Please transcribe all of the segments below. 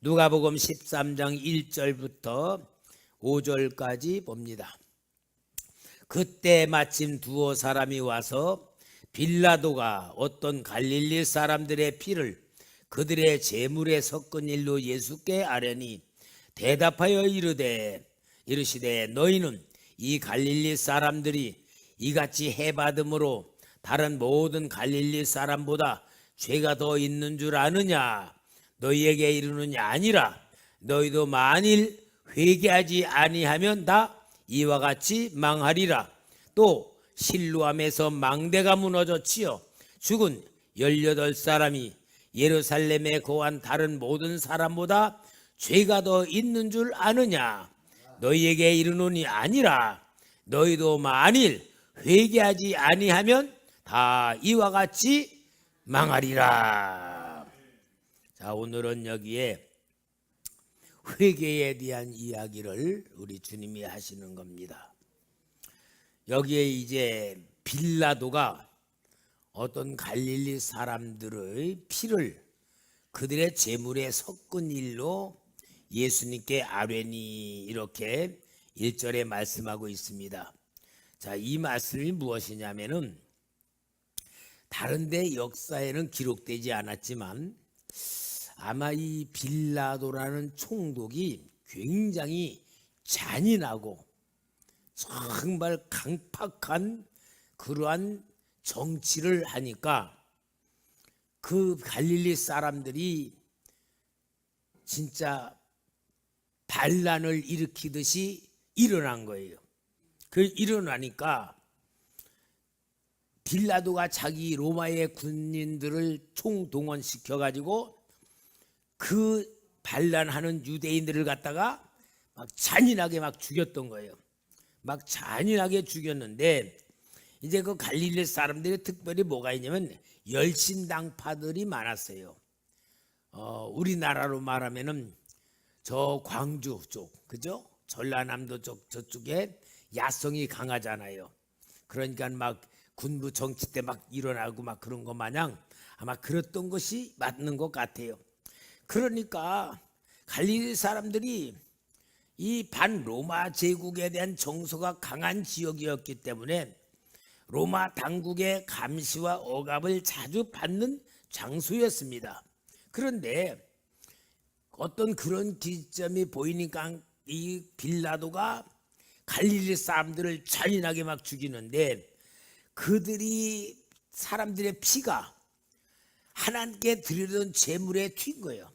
누가복음 13장 1절부터 5절까지 봅니다. 그때 마침 두어 사람이 와서 빌라도가 어떤 갈릴리 사람들의 피를 그들의 제물에 섞은 일로 예수께 아뢰니 대답하여 이르시되 너희는 이 갈릴리 사람들이 이같이 해받음으로 다른 모든 갈릴리 사람보다 죄가 더 있는 줄 아느냐? 너희에게 이르느냐? 아니라 너희도 만일 회개하지 아니하면 다 이와 같이 망하리라. 또 실로암에서 망대가 무너져 치어 죽은 18사람이 예루살렘에 거한 다른 모든 사람보다 죄가 더 있는 줄 아느냐? 너희에게 이르노니 아니라 너희도 만일 회개하지 아니하면 다 이와 같이 망하리라. 자, 오늘은 여기에 회개에 대한 이야기를 우리 주님이 하시는 겁니다. 여기에 이제 빌라도가 어떤 갈릴리 사람들의 피를 그들의 제물에 섞은 일로 예수님께 아뢰니 이렇게 1절에 말씀하고 있습니다. 자, 이 말씀이 무엇이냐면은 다른 데 역사에는 기록되지 않았지만 아마 이 빌라도라는 총독이 굉장히 잔인하고 정말 강팍한 그러한 정치를 하니까 그 갈릴리 사람들이 진짜 반란을 일으키듯이 일어난 거예요. 그 일어나니까 빌라도가 자기 로마의 군인들을 총동원시켜 가지고 그 반란하는 유대인들을 갖다가 막 잔인하게 막 죽였던 거예요. 막 잔인하게 죽였는데 이제 그 갈릴리 사람들이 특별히 뭐가 있냐면 열심당파들이 많았어요. 우리나라로 말하면은 저 광주 쪽, 그죠? 전라남도 쪽 저쪽에 야성이 강하잖아요. 그러니까 막 군부 정치 때 막 일어나고 막 그런 거 마냥 아마 그랬던 것이 맞는 것 같아요. 그러니까 갈릴리 사람들이 이 반로마 제국에 대한 정서가 강한 지역이었기 때문에 로마 당국의 감시와 억압을 자주 받는 장소였습니다. 그런데 어떤 그런 기점이 보이니까 이 빌라도가 갈릴리 사람들을 잔인하게 막 죽이는데 그들이 사람들의 피가 하나님께 드리던 제물에 튄 거예요.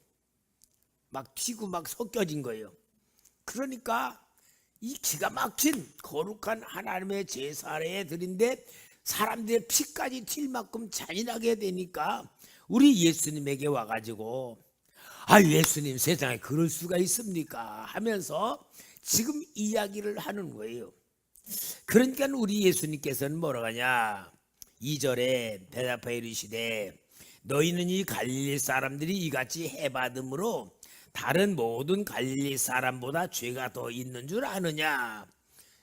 막 튀고 막 섞여진 거예요. 그러니까 이 기가 막힌 거룩한 하나님의 제사에 드린데 사람들의 피까지 튈 만큼 잔인하게 되니까 우리 예수님에게 와가지고 예수님 세상에 그럴 수가 있습니까? 하면서 지금 이야기를 하는 거예요. 그러니까 우리 예수님께서는 뭐라고 하냐? 2절에 대답하여 이르시되 너희는 이 갈릴리 사람들이 이같이 해받음으로 다른 모든 갈릴리 사람보다 죄가 더 있는 줄 아느냐?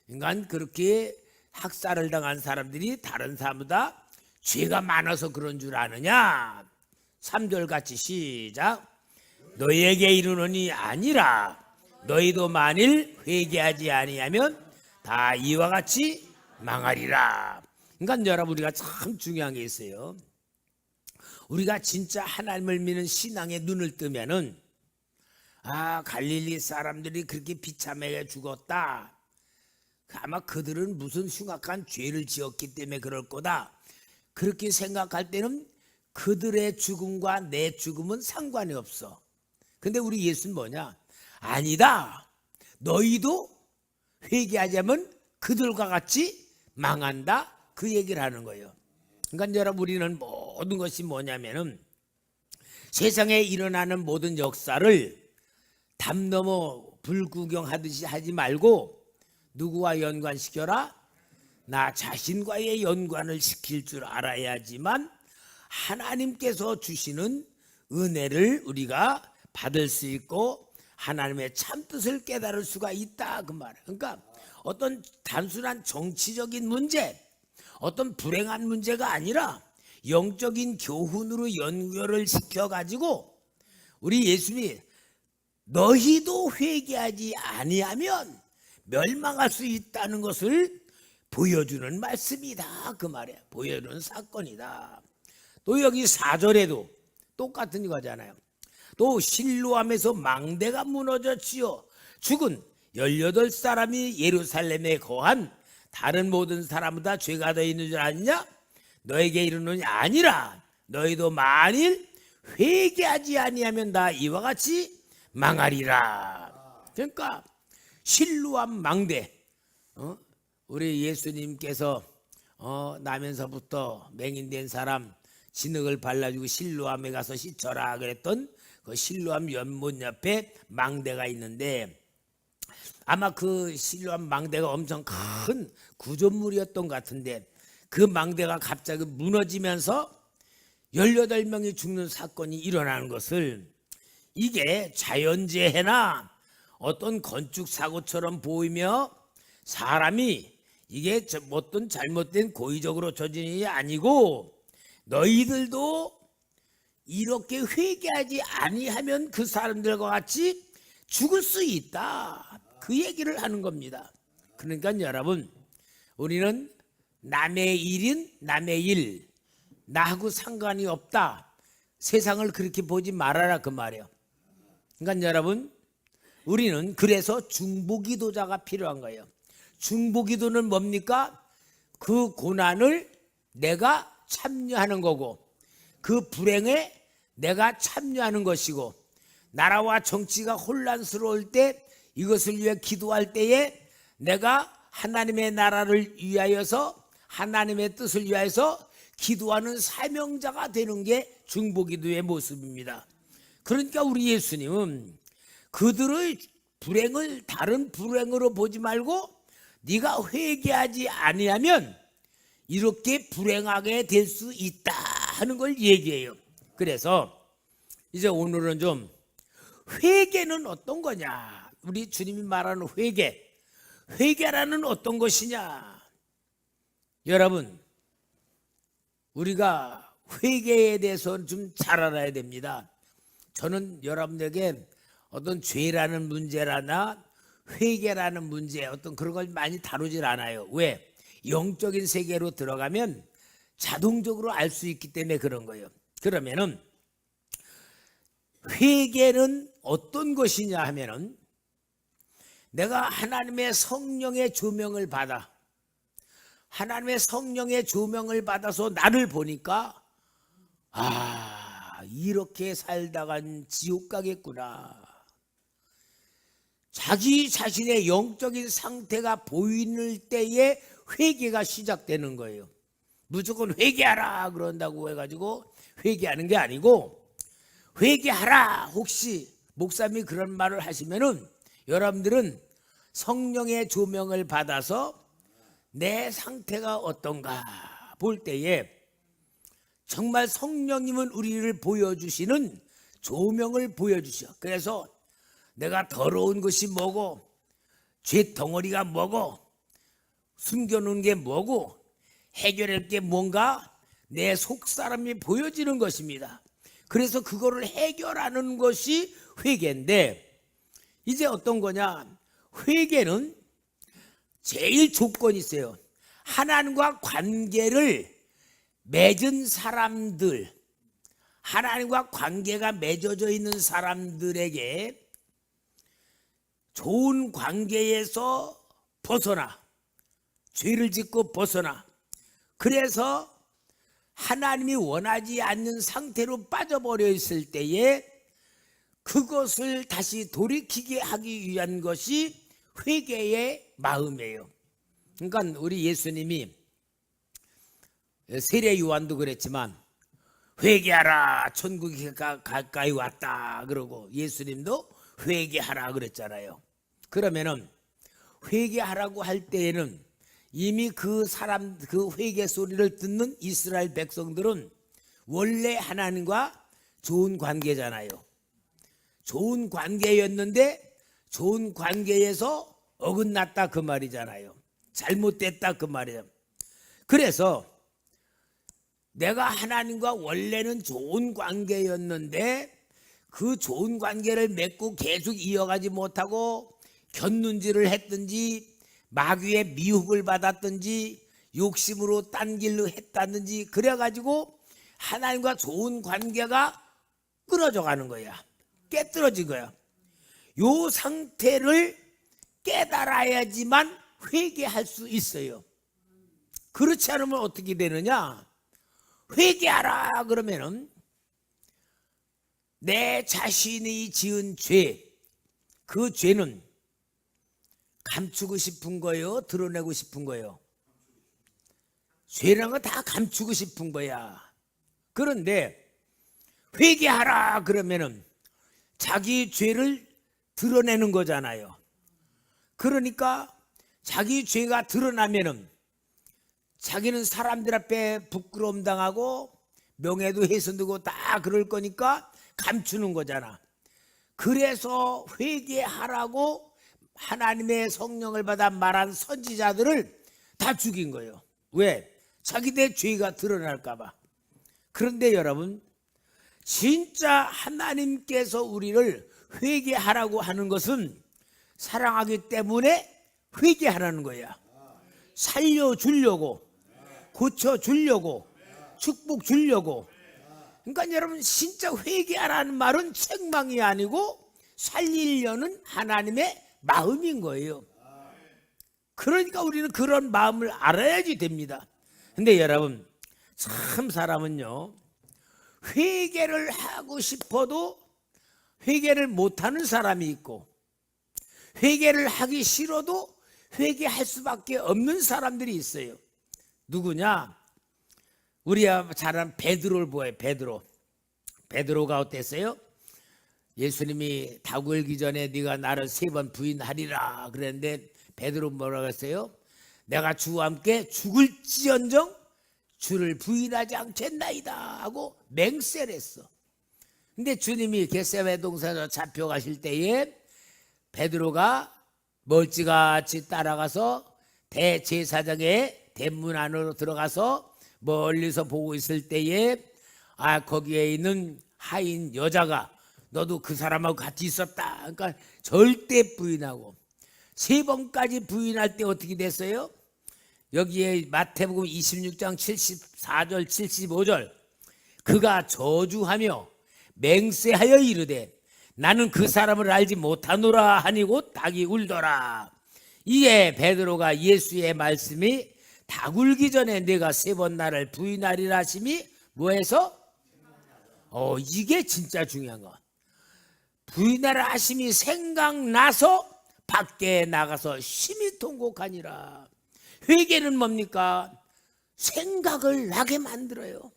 그러니까 그렇게 학살을 당한 사람들이 다른 사람보다 죄가 많아서 그런 줄 아느냐? 3절 같이 시작. 너희에게 이르노니 아니라 너희도 만일 회개하지 아니하면 다 이와 같이 망하리라. 그러니까 여러분 우리가 참 중요한 게 있어요. 우리가 진짜 하나님을 믿는 신앙에 눈을 뜨면은 갈릴리 사람들이 그렇게 비참하게 죽었다. 아마 그들은 무슨 흉악한 죄를 지었기 때문에 그럴 거다. 그렇게 생각할 때는 그들의 죽음과 내 죽음은 상관이 없어. 근데 우리 예수는 뭐냐? 아니다. 너희도 회개하자면 그들과 같이 망한다. 그 얘기를 하는 거예요. 그러니까 여러분 우리는 모든 것이 뭐냐면은 세상에 일어나는 모든 역사를 담 넘어 불구경하듯이 하지 말고 누구와 연관시켜라? 나 자신과의 연관을 시킬 줄 알아야지만 하나님께서 주시는 은혜를 우리가 받을 수 있고 하나님의 참뜻을 깨달을 수가 있다 그 말이에요. 그러니까 어떤 단순한 정치적인 문제, 어떤 불행한 문제가 아니라 영적인 교훈으로 연결을 시켜가지고 우리 예수님이 너희도 회개하지 아니하면 멸망할 수 있다는 것을 보여주는 말씀이다. 그 말이야. 보여주는 사건이다. 또 여기 4절에도 똑같은 거잖아요. 또 실로암에서 망대가 무너졌지요. 죽은 18사람이 예루살렘에 거한 다른 모든 사람보다 죄가 더 있는 줄 아느냐? 너에게 이르노니 아니라 너희도 만일 회개하지 아니하면 다 이와 같이 망하리라. 그러니까 실로암 망대, 우리 예수님께서 나면서부터 맹인된 사람 진흙을 발라주고 실로암에 가서 씻어라 그랬던 그 실로암 연못 옆에 망대가 있는데, 아마 그 실로암 망대가 엄청 큰 구조물이었던 것 같은데 그 망대가 갑자기 무너지면서 18명이 죽는 사건이 일어나는 것을, 이게 자연재해나 어떤 건축 사고처럼 보이며 사람이 이게 어떤 잘못된 고의적으로 저지른 일이 아니고 너희들도 이렇게 회개하지 아니하면 그 사람들과 같이 죽을 수 있다. 그 얘기를 하는 겁니다. 그러니까 여러분, 우리는 남의 일인 남의 일, 나하고 상관이 없다. 세상을 그렇게 보지 말아라 그 말이에요. 그러니까 여러분, 우리는 그래서 중보기도자가 필요한 거예요. 중보기도는 뭡니까? 그 고난을 내가 참여하는 거고 그 불행에 내가 참여하는 것이고, 나라와 정치가 혼란스러울 때 이것을 위해 기도할 때에 내가 하나님의 나라를 위하여서 하나님의 뜻을 위하여서 기도하는 사명자가 되는 게 중보기도의 모습입니다. 그러니까 우리 예수님은 그들의 불행을 다른 불행으로 보지 말고 네가 회개하지 아니하면 이렇게 불행하게 될 수 있다 하는 걸 얘기해요. 그래서 이제 오늘은 좀 회개는 어떤 거냐, 우리 주님이 말하는 회개라는 어떤 것이냐. 여러분, 우리가 회개에 대해서 좀 잘 알아야 됩니다. 저는 여러분에게 어떤 죄라는 문제라나 회개라는 문제, 어떤 그런 걸 많이 다루질 않아요. 왜? 영적인 세계로 들어가면 자동적으로 알 수 있기 때문에 그런 거예요. 그러면은 회개는 어떤 것이냐 하면은, 내가 하나님의 성령의 조명을 받아, 하나님의 성령의 조명을 받아서 나를 보니까 이렇게 살다간 지옥 가겠구나. 자기 자신의 영적인 상태가 보이는 때에 회개가 시작되는 거예요. 무조건 회개하라 그런다고 해가지고 회개하는 게 아니고, 회개하라 혹시 목사님이 그런 말을 하시면은 여러분들은 성령의 조명을 받아서 내 상태가 어떤가 볼 때에 정말 성령님은 우리를 보여주시는 조명을 보여주셔. 그래서 내가 더러운 것이 뭐고 죄 덩어리가 뭐고 숨겨놓은 게 뭐고 해결할 게 뭔가 내 속사람이 보여지는 것입니다. 그래서 그거를 해결하는 것이 회개인데, 이제 어떤 거냐, 회개는 제일 조건이 있어요. 하나님과 관계를 맺은 사람들, 하나님과 관계가 맺어져 있는 사람들에게 좋은 관계에서 벗어나, 죄를 짓고 벗어나, 그래서 하나님이 원하지 않는 상태로 빠져버려 있을 때에 그것을 다시 돌이키게 하기 위한 것이 회개의 마음이에요. 그러니까 우리 예수님이 세례 요한도 그랬지만 회개하라 천국이 가까이 왔다 그러고, 예수님도 회개하라 그랬잖아요. 그러면은 회개하라고 할 때에는 이미 그 회개 소리를 듣는 이스라엘 백성들은 원래 하나님과 좋은 관계잖아요. 좋은 관계였는데 좋은 관계에서 어긋났다 그 말이잖아요. 잘못됐다 그 말이에요. 그래서 내가 하나님과 원래는 좋은 관계였는데 그 좋은 관계를 맺고 계속 이어가지 못하고 곁눈질을 했든지 마귀의 미혹을 받았든지 욕심으로 딴 길로 했다든지 그래가지고 하나님과 좋은 관계가 끊어져 가는 거야. 깨뜨려진 거야. 요 상태를 깨달아야지만 회개할 수 있어요. 그렇지 않으면 어떻게 되느냐? 회개하라 그러면은 내 자신이 지은 죄, 그 죄는 감추고 싶은 거예요? 드러내고 싶은 거예요? 죄라는 건 다 감추고 싶은 거야. 그런데 회개하라 그러면은 자기 죄를 드러내는 거잖아요. 그러니까 자기 죄가 드러나면은 자기는 사람들 앞에 부끄러움 당하고 명예도 훼손되고 다 그럴 거니까 감추는 거잖아. 그래서 회개하라고 하나님의 성령을 받아 말한 선지자들을 다 죽인 거예요. 왜? 자기네 죄가 드러날까 봐. 그런데 여러분, 진짜 하나님께서 우리를 회개하라고 하는 것은 사랑하기 때문에 회개하라는 거야. 살려주려고, 고쳐주려고, 축복 주려고. 그러니까 여러분, 진짜 회개하라는 말은 책망이 아니고 살리려는 하나님의 마음인 거예요. 그러니까 우리는 그런 마음을 알아야지 됩니다. 근데 여러분, 참 사람은요, 회개를 하고 싶어도 회개를 못하는 사람이 있고, 회개를 하기 싫어도 회개할 수밖에 없는 사람들이 있어요. 누구냐? 우리가 잘 아는 베드로를 보아요. 베드로가 어땠어요? 예수님이 다굴기 전에 네가 나를 3번 부인하리라 그랬는데 베드로 뭐라고 했어요? 내가 주와 함께 죽을지언정 주를 부인하지 않겠나이다 하고 맹세를 했어. 근데 주님이 겟세마네 동산에서 잡혀가실 때에 베드로가 멀찌감치 따라가서 대제사장의 대문 안으로 들어가서 멀리서 보고 있을 때에 거기에 있는 하인 여자가 너도 그 사람하고 같이 있었다. 그러니까 절대 부인하고 3번까지 부인할 때 어떻게 됐어요? 여기에 마태복음 26장 74절 75절 그가 저주하며 맹세하여 이르되 나는 그 사람을 알지 못하노라 하니 곧 닭이 울더라. 이에 베드로가 예수의 말씀이 닭 울기 전에 내가 3번 나를 부인하리라 하심이 뭐해서? 이게 진짜 중요한 거. 부인하라 하심이 생각나서 밖에 나가서 심히 통곡하니라. 회개는 뭡니까? 생각을 나게 만들어요.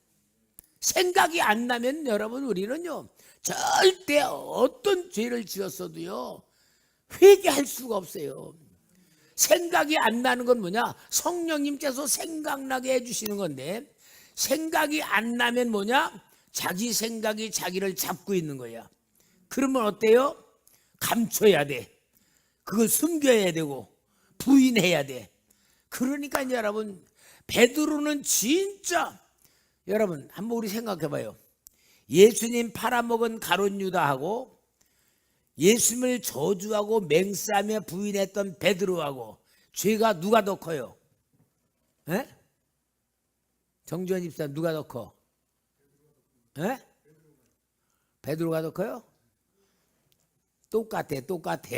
생각이 안 나면 여러분 우리는요 절대 어떤 죄를 지었어도요 회개할 수가 없어요. 생각이 안 나는 건 뭐냐? 성령님께서 생각나게 해주시는 건데 생각이 안 나면 뭐냐? 자기 생각이 자기를 잡고 있는 거야. 그러면 어때요? 감춰야 돼. 그걸 숨겨야 되고 부인해야 돼. 그러니까 여러분 베드로는 진짜 여러분 한번 우리 생각해 봐요. 예수님 팔아먹은 가룟 유다하고 예수님을 저주하고 맹세하며 부인했던 베드로하고 죄가 누가 더 커요? 에? 정주환 집사님 누가 더 커? 에? 베드로가 더 커요? 똑같아.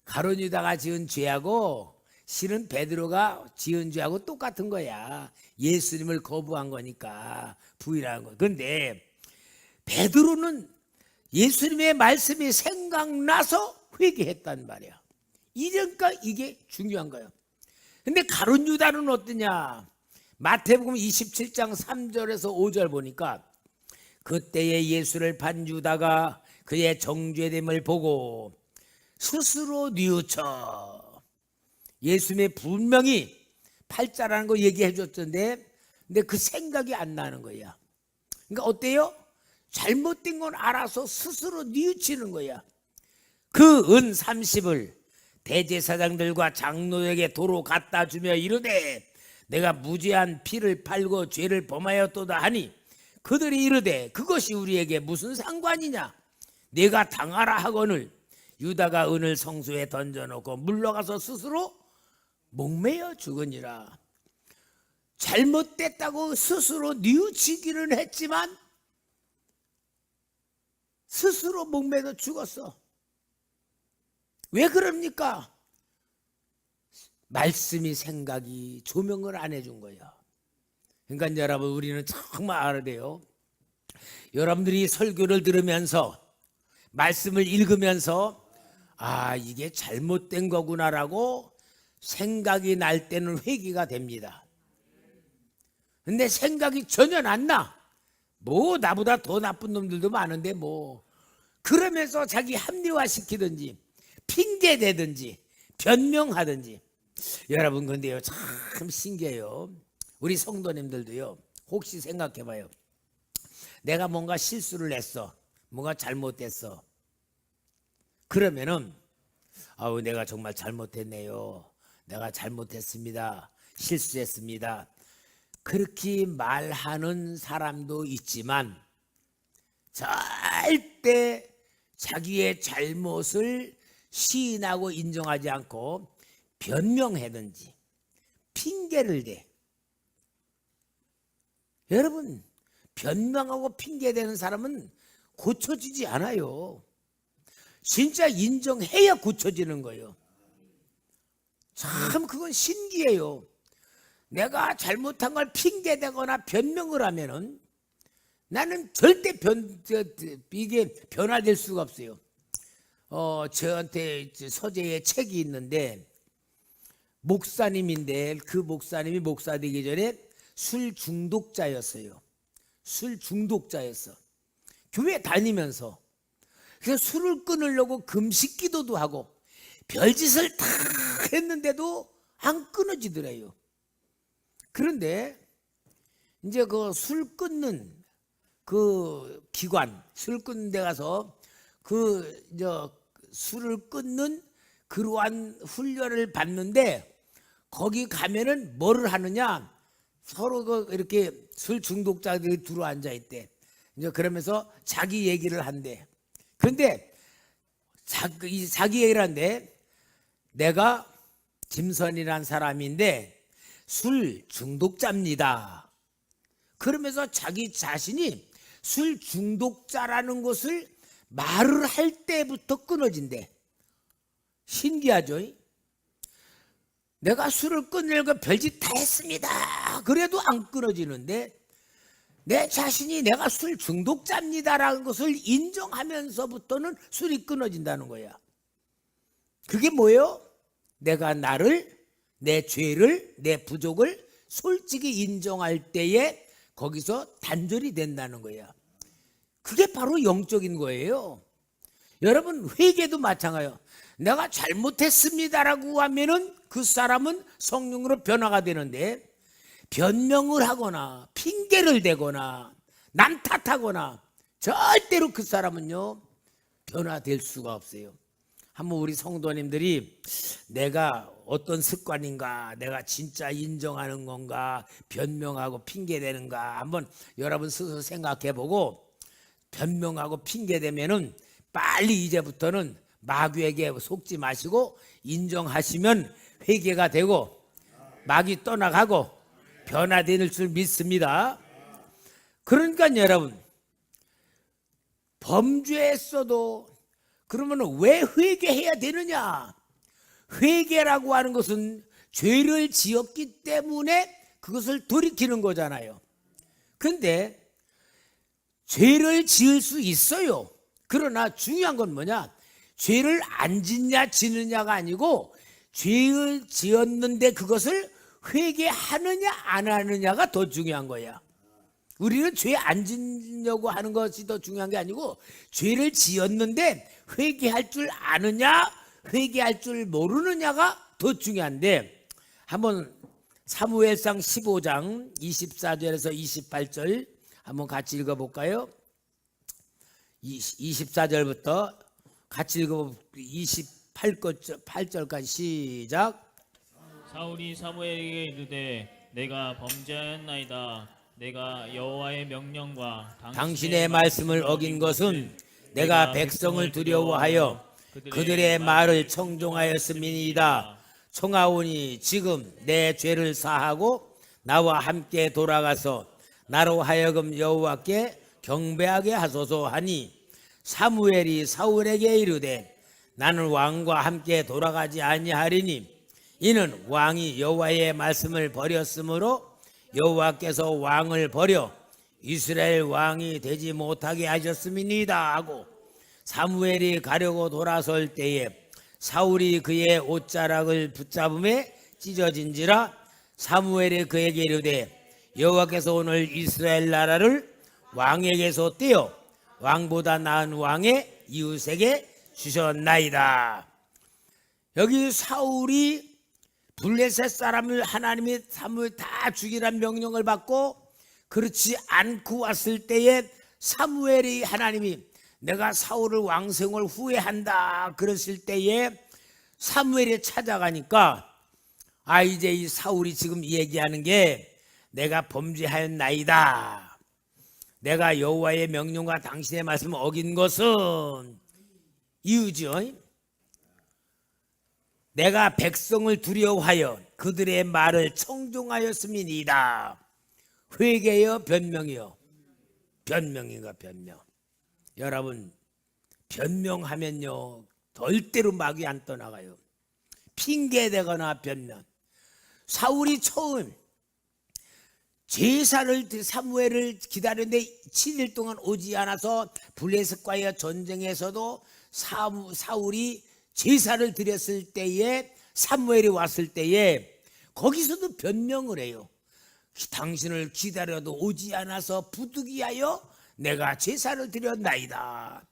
가룟 유다가 지은 죄하고 실은 베드로가 지은 죄하고 똑같은 거야. 예수님을 거부한 거니까 부인한 거. 그런데 베드로는 예수님의 말씀이 생각나서 회개했단 말이야. 이러니까 이게 중요한 거예요. 근데 가룟 유다는 어떠냐? 마태복음 27장 3절에서 5절 보니까 그때에 예수를 판 유다가 그의 정죄됨을 보고 스스로 뉘우쳐 예수님의 분명히 팔자라는 거 얘기해 줬던데 근데 그 생각이 안 나는 거야. 그러니까 어때요? 잘못된 건 알아서 스스로 뉘우치는 거야. 그 은 30을 대제사장들과 장로에게 도로 갖다 주며 이르되 내가 무죄한 피를 팔고 죄를 범하였도다 하니 그들이 이르되 그것이 우리에게 무슨 상관이냐? 내가 당하라 하거늘 유다가 은을 성소에 던져놓고 물러가서 스스로 목매어 죽으니라. 잘못됐다고 스스로 뉘우치기는 했지만 스스로 목매어 죽었어. 왜 그럽니까? 말씀이 생각이 조명을 안 해준 거예요. 그러니까 여러분, 우리는 정말 알아야 돼요. 여러분들이 설교를 들으면서 말씀을 읽으면서 이게 잘못된 거구나라고 생각이 날 때는 회개가 됩니다. 근데 생각이 전혀 안 나. 뭐 나보다 더 나쁜 놈들도 많은데 뭐. 그러면서 자기 합리화시키든지 핑계대든지 변명하든지. 여러분, 근데요, 참 신기해요. 우리 성도님들도요, 혹시 생각해봐요. 내가 뭔가 실수를 했어, 뭔가 잘못됐어. 그러면은 내가 정말 잘못했네요, 내가 잘못했습니다, 실수했습니다, 그렇게 말하는 사람도 있지만 절대 자기의 잘못을 시인하고 인정하지 않고 변명하든지 핑계를 대. 여러분, 변명하고 핑계대는 사람은 고쳐지지 않아요. 진짜 인정해야 고쳐지는 거예요. 참 그건 신기해요. 내가 잘못한 걸 핑계대거나 변명을 하면은 나는 절대 이게 변화될 수가 없어요. 저한테 서재에 책이 있는데, 목사님인데 그 목사님이 목사 되기 전에 술 중독자였어요. 술 중독자였어. 교회 다니면서. 그래서 술을 끊으려고 금식 기도도 하고 별짓을 다 했는데도 안 끊어지더래요. 그런데 이제 그 술 끊는 그 기관, 술 끊는 데 가서 술을 끊는 그러한 훈련을 받는데, 거기 가면은 뭐를 하느냐, 서로 이렇게 술 중독자들이 들어 앉아 있대. 이제 그러면서 자기 얘기를 한대. 그런데 자기 얘기를 한대. 내가 김선이란 사람인데 술 중독자입니다. 그러면서 자기 자신이 술 중독자라는 것을 말을 할 때부터 끊어진대. 신기하죠? 내가 술을 끊으려고 별짓 다 했습니다, 그래도 안 끊어지는데, 내 자신이 내가 술 중독자입니다라는 것을 인정하면서부터는 술이 끊어진다는 거야. 그게 뭐예요? 내가 나를, 내 죄를, 내 부족을 솔직히 인정할 때에 거기서 단절이 된다는 거야. 그게 바로 영적인 거예요. 여러분, 회개도 마찬가지예요. 내가 잘못했습니다라고 하면은 그 사람은 성령으로 변화가 되는데, 변명을 하거나 핑계를 대거나 남 탓하거나 절대로 그 사람은요 변화될 수가 없어요. 한번 우리 성도님들이 내가 어떤 습관인가, 내가 진짜 인정하는 건가, 변명하고 핑계대는가, 한번 여러분 스스로 생각해보고, 변명하고 핑계대면은 빨리 이제부터는 마귀에게 속지 마시고 인정하시면 회개가 되고 마귀 떠나가고 변화될 줄 믿습니다. 그러니까 여러분, 범죄했어도 그러면 왜 회개해야 되느냐? 회개라고 하는 것은 죄를 지었기 때문에 그것을 돌이키는 거잖아요. 근데 죄를 지을 수 있어요. 그러나 중요한 건 뭐냐? 죄를 안 짓냐 지느냐가 아니고, 죄를 지었는데 그것을 회개하느냐 안 하느냐가 더 중요한 거야. 우리는 죄 안 짓려고 하는 것이 더 중요한 게 아니고, 죄를 지었는데 회개할 줄 아느냐 회개할 줄 모르느냐가 더 중요한데, 한번 사무엘상 15장 24절에서 28절 한번 같이 읽어볼까요? 24절부터 같이 읽어볼까요? 28절까지 시작. 사울이 사무엘에게 이르되 내가 범죄하였나이다. 내가 여호와의 명령과 당신의 말씀을 어긴 것은 내가 백성을 두려워하여 그들의 말을 청종하였음이니이다. 청하오니 지금 내 죄를 사하고 나와 함께 돌아가서 나로 하여금 여호와께 경배하게 하소서 하니 사무엘이 사울에게 이르되 나는 왕과 함께 돌아가지 아니하리니 이는 왕이 여호와의 말씀을 버렸으므로 여호와께서 왕을 버려 이스라엘 왕이 되지 못하게 하셨음이니이다 하고 사무엘이 가려고 돌아설 때에 사울이 그의 옷자락을 붙잡음에 찢어진지라 사무엘이 그에게 이르되 여호와께서 오늘 이스라엘 나라를 왕에게서 떼어 왕보다 나은 왕의 이웃에게 주셨나이다. 여기 사울이 블레셋 사람을 하나님이 사무엘 다 죽이란 명령을 받고 그렇지 않고 왔을 때에 사무엘이 하나님이 내가 사울을 왕성을 후회한다 그랬을 때에 사무엘이 찾아가니까 이제 이 사울이 지금 얘기하는 게 내가 범죄하였나이다. 내가 여호와의 명령과 당신의 말씀을 어긴 것은 이유죠. 내가 백성을 두려워하여 그들의 말을 청종하였음이니이다. 회개요 변명이요? 변명인가 변명. 여러분 변명하면요 절대로 막이 안 떠나가요. 핑계대거나 변명. 사울이 처음 제사를 사무엘을 기다렸는데 7일 동안 오지 않아서 블레셋과의 전쟁에서도 사울이 제사를 드렸을 때에 사무엘이 왔을 때에 거기서도 변명을 해요. 당신을 기다려도 오지 않아서 부득이하여 내가 제사를 드렸나이다.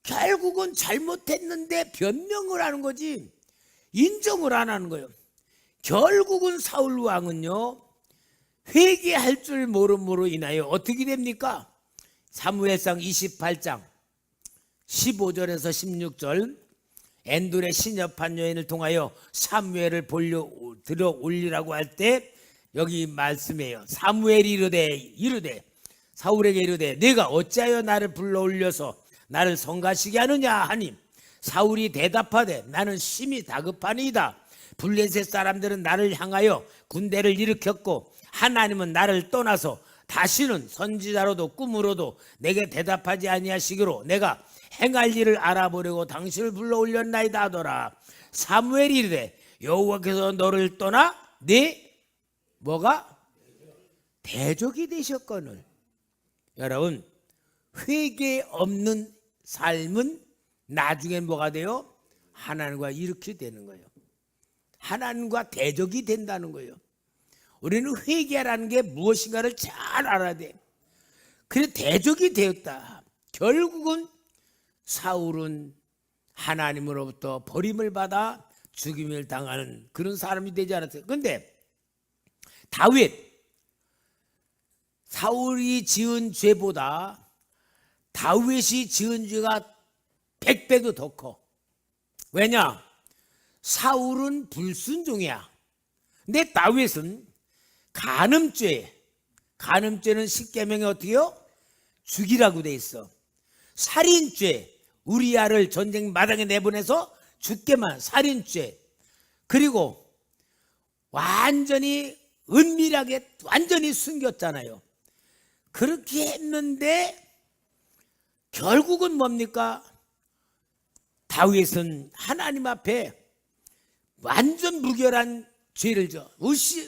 결국은 잘못했는데 변명을 하는 거지 인정을 안 하는 거예요. 결국은 사울 왕은요 회개할 줄 모름으로 인하여 어떻게 됩니까? 사무엘상 28장 15절에서 16절 엔돌의 신협한 여인을 통하여 사무엘을 들어 올리라고 할 때 여기 말씀이에요. 사무엘이 이르되 사울에게 이르되 내가 어찌하여 나를 불러 올려서 나를 성가시게 하느냐 하니 사울이 대답하되 나는 심히 다급하니이다. 블레셋 사람들은 나를 향하여 군대를 일으켰고 하나님은 나를 떠나서 다시는 선지자로도 꿈으로도 내게 대답하지 아니하시기로 내가 행할 일을 알아보려고 당신을 불러 올렸나이다 하더라. 사무엘이 이르되 여호와께서 너를 떠나 네 뭐가 대적이 되셨거늘. 여러분 회개 없는 삶은 나중에 뭐가 돼요? 하나님과 이렇게 되는 거예요. 하나님과 대적이 된다는 거예요. 우리는 회개라는 게 무엇인가를 잘 알아야 돼. 그래 대적이 되었다. 결국은 사울은 하나님으로부터 버림을 받아 죽임을 당하는 그런 사람이 되지 않았어요. 그런데 다윗 사울이 지은 죄보다 다윗이 지은 죄가 100배도 더 커. 왜냐? 사울은 불순종이야. 근데 다윗은 간음죄는 십계명에 어떻게요? 죽이라고 돼 있어. 살인죄, 우리아를 전쟁 마당에 내보내서 죽게만 살인죄. 그리고 완전히 은밀하게 완전히 숨겼잖아요. 그렇게 했는데 결국은 뭡니까? 다윗은 하나님 앞에 완전 무결한 죄를 져.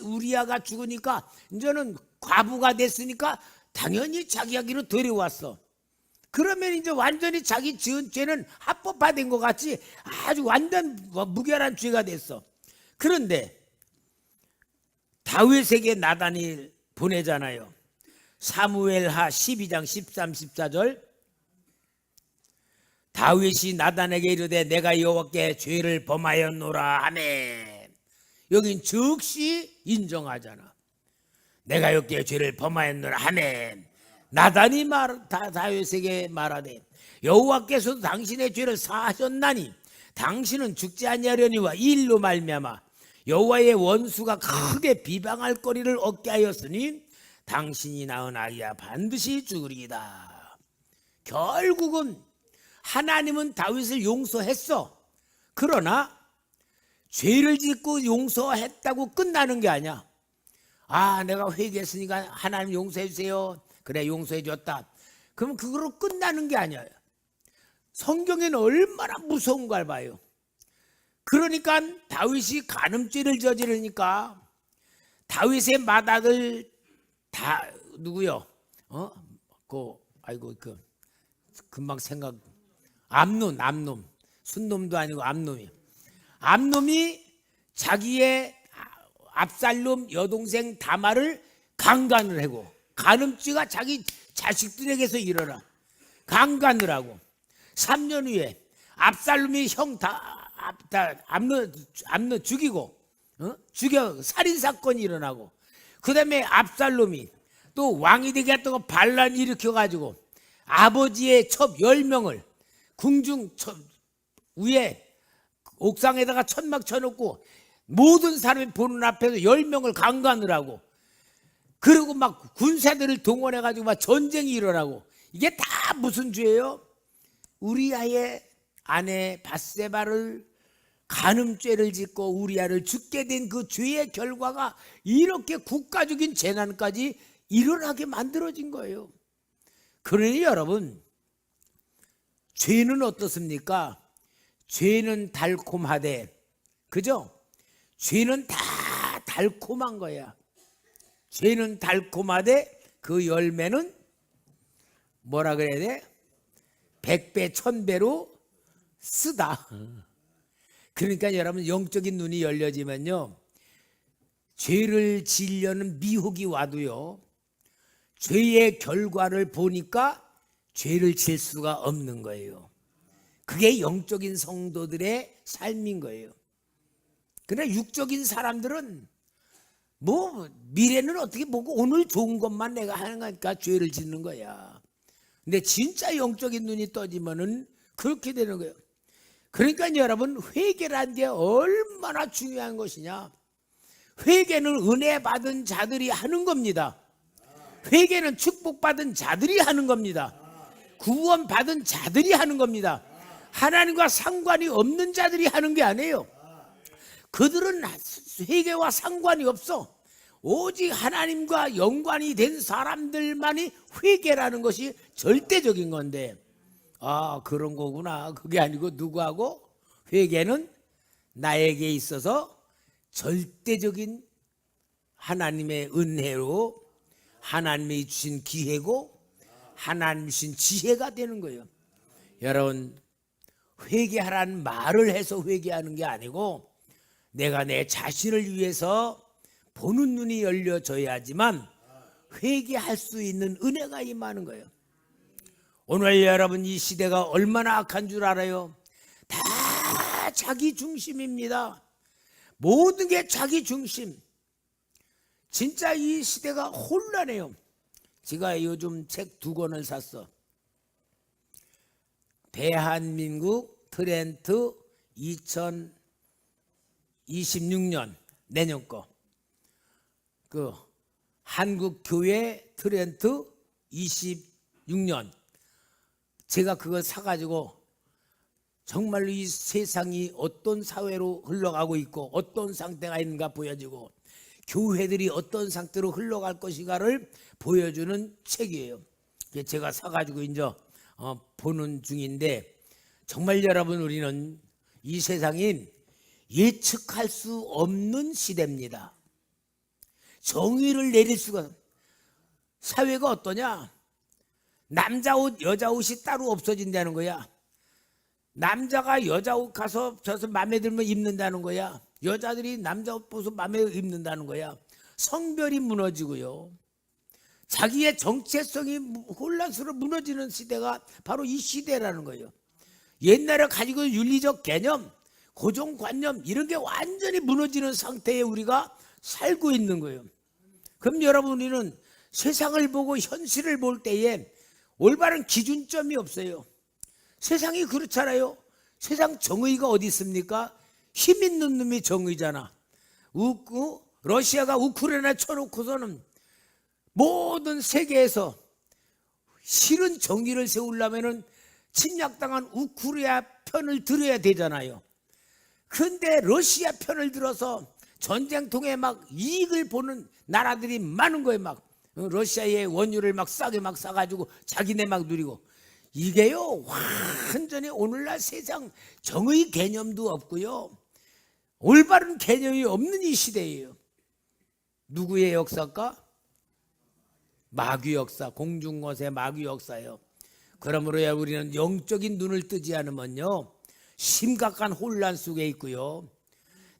우리아가 죽으니까 이제는 과부가 됐으니까 당연히 자기 아기로 데려왔어. 그러면 이제 완전히 자기 지은 죄는 합법화된 것 같이 아주 완전 무결한 죄가 됐어. 그런데 다윗에게 나단이 보내잖아요. 사무엘하 12장 13, 14절 다윗이 나단에게 이르되 내가 여호와께 죄를 범하였노라 하매. 여긴 즉시 인정하잖아. 내가 여호와께 죄를 범하였노라 하매. 나단이 다윗에게 말하되 여호와께서도 당신의 죄를 사하셨나니 당신은 죽지 아니하려니와 이 일로 말미암아 여호와의 원수가 크게 비방할 거리를 얻게 하였으니 당신이 낳은 아이야 반드시 죽으리이다. 결국은 하나님은 다윗을 용서했어. 그러나 죄를 짓고 용서했다고 끝나는 게 아니야. 아, 내가 회개했으니까 하나님 용서해 주세요. 그래, 용서해 줬다. 그럼 그거로 끝나는 게 아니에요. 성경에는 얼마나 무서운 걸 봐요. 그러니까 다윗이 간음죄를 저지르니까 다윗의 맏아들 다 누구요? 금방 생각. 암논, 순놈도 아니고 암놈이 자기의 압살롬 여동생 다말을 강간을 하고, 간음죄가 자기 자식들에게서 일어나 강간을 하고, 3년 후에 압살롬이 형 암논 죽이고, 살인 사건이 일어나고, 그 다음에 압살롬이 또 왕이 되겠다고 반란 일으켜 가지고 아버지의 첩 10명을 궁중 위에 옥상에다가 천막 쳐놓고 모든 사람이 보는 앞에서 10명을 강간을 하고, 그리고 막 군사들을 동원해 가지고 막 전쟁이 일어나고, 이게 다 무슨 죄예요? 우리아의 아내 밧세바를 간음죄를 짓고 우리아를 죽게 된 그 죄의 결과가 이렇게 국가적인 재난까지 일어나게 만들어진 거예요. 그러니 여러분, 죄는 어떻습니까? 죄는 달콤하되, 그죠? 죄는 다 달콤한 거야. 죄는 달콤하되 그 열매는 뭐라 그래야 돼? 100배 1000배로 쓰다. 그러니까 여러분, 영적인 눈이 열려지면요, 죄를 지으려는 미혹이 와도요, 죄의 결과를 보니까 죄를 질 수가 없는 거예요. 그게 영적인 성도들의 삶인 거예요. 그러나 육적인 사람들은 뭐 미래는 어떻게 보고 오늘 좋은 것만 내가 하는 거니까 죄를 짓는 거야. 근데 진짜 영적인 눈이 떠지면은 그렇게 되는 거예요. 그러니까 여러분, 회개란 게 얼마나 중요한 것이냐. 회개는 은혜 받은 자들이 하는 겁니다. 회개는 축복받은 자들이 하는 겁니다. 구원 받은 자들이 하는 겁니다. 하나님과 상관이 없는 자들이 하는 게 아니에요. 그들은 회개와 상관이 없어. 오직 하나님과 연관이 된 사람들만이 회개라는 것이 절대적인 건데, 아, 그런 거구나. 그게 아니고 누구하고? 회개는 나에게 있어서 절대적인 하나님의 은혜로 하나님이 주신 기회고 하나님이 주신 지혜가 되는 거예요. 여러분, 회개하라는 말을 해서 회개하는 게 아니고 내가 내 자신을 위해서 보는 눈이 열려져야지만 회개할 수 있는 은혜가 임하는 거예요. 오늘 여러분, 이 시대가 얼마나 악한 줄 알아요? 다 자기 중심입니다. 모든 게 자기 중심. 진짜 이 시대가 혼란해요. 제가 요즘 책 2권을 샀어. 대한민국 트렌드 2026년 내년 거. 그 한국교회 트렌드 26년. 제가 그걸 사가지고 정말로 이 세상이 어떤 사회로 흘러가고 있고 어떤 상태가 있는가 보여지고 교회들이 어떤 상태로 흘러갈 것인가를 보여주는 책이에요. 제가 사가지고 이제 보는 중인데, 정말 여러분, 우리는 이 세상이 예측할 수 없는 시대입니다. 정의를 내릴 수가. 사회가 어떠냐? 남자 옷 여자 옷이 따로 없어진다는 거야. 남자가 여자 옷 가서 저서 마음에 들면 입는다는 거야. 여자들이 남자 옷 벗어 마음에 입는다는 거야. 성별이 무너지고요, 자기의 정체성이 혼란스러워 무너지는 시대가 바로 이 시대라는 거예요. 옛날에 가지고 윤리적 개념, 고정관념 이런 게 완전히 무너지는 상태에 우리가 살고 있는 거예요. 그럼 여러분, 우리는 세상을 보고 현실을 볼 때에 올바른 기준점이 없어요. 세상이 그렇잖아요. 세상 정의가 어디 있습니까? 힘 있는 놈이 정의잖아. 러시아가 우크라이나 쳐놓고서는 모든 세계에서 실은 정의를 세우려면은 침략당한 우크라이나 편을 들어야 되잖아요. 근데 러시아 편을 들어서 전쟁통에 막 이익을 보는 나라들이 많은 거예요. 막 러시아의 원유를 막 싸게 막 싸가지고 자기네 막 누리고. 이게요 완전히 오늘날 세상 정의 개념도 없고요, 올바른 개념이 없는 이 시대예요. 누구의 역사일까? 마귀 역사, 공중것의 마귀 역사예요. 그러므로 우리는 영적인 눈을 뜨지 않으면요 심각한 혼란 속에 있고요,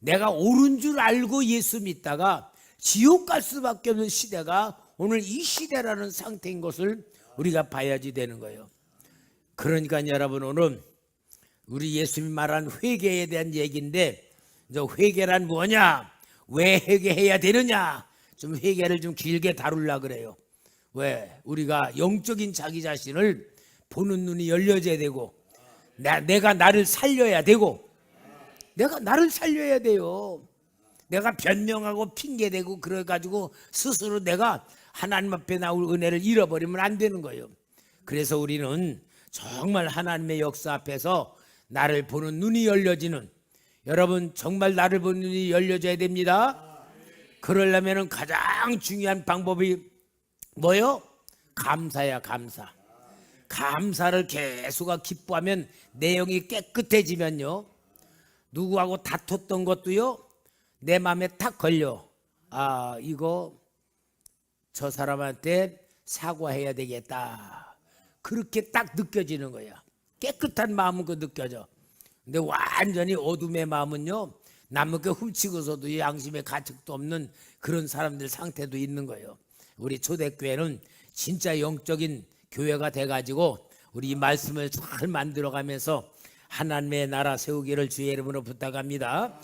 내가 옳은 줄 알고 예수 믿다가 지옥 갈 수밖에 없는 시대가 오늘 이 시대라는 상태인 것을 우리가 봐야지 되는 거예요. 그러니까 여러분, 오늘 우리 예수님이 말한 회개에 대한 얘기인데, 회개란 뭐냐, 왜 회개해야 되느냐, 좀 회개를 좀 길게 다루려고 그래요. 왜? 우리가 영적인 자기 자신을 보는 눈이 열려져야 되고, 내가 나를 살려야 되고, 내가 나를 살려야 돼요. 내가 변명하고 핑계대고 그래가지고 스스로 내가 하나님 앞에 나올 은혜를 잃어버리면 안 되는 거예요. 그래서 우리는 정말 하나님의 역사 앞에서 나를 보는 눈이 열려지는, 여러분 정말 나를 보는 눈이 열려져야 됩니다. 그러려면 가장 중요한 방법이 뭐요? 감사야, 감사. 감사를 계속 기뻐하면 내용이 깨끗해지면요, 누구하고 다퉜던 것도요 내 마음에 탁 걸려. 아, 이거 저 사람한테 사과해야 되겠다, 그렇게 딱 느껴지는 거야. 깨끗한 마음은 그 느껴져. 근데 완전히 어둠의 마음은요, 남에게 훔치고서도 양심의 가책도 없는 그런 사람들 상태도 있는 거예요. 우리 초대교회는 진짜 영적인 교회가 돼가지고 우리 이 말씀을 잘 만들어가면서 하나님의 나라 세우기를 주의 이름으로 부탁합니다.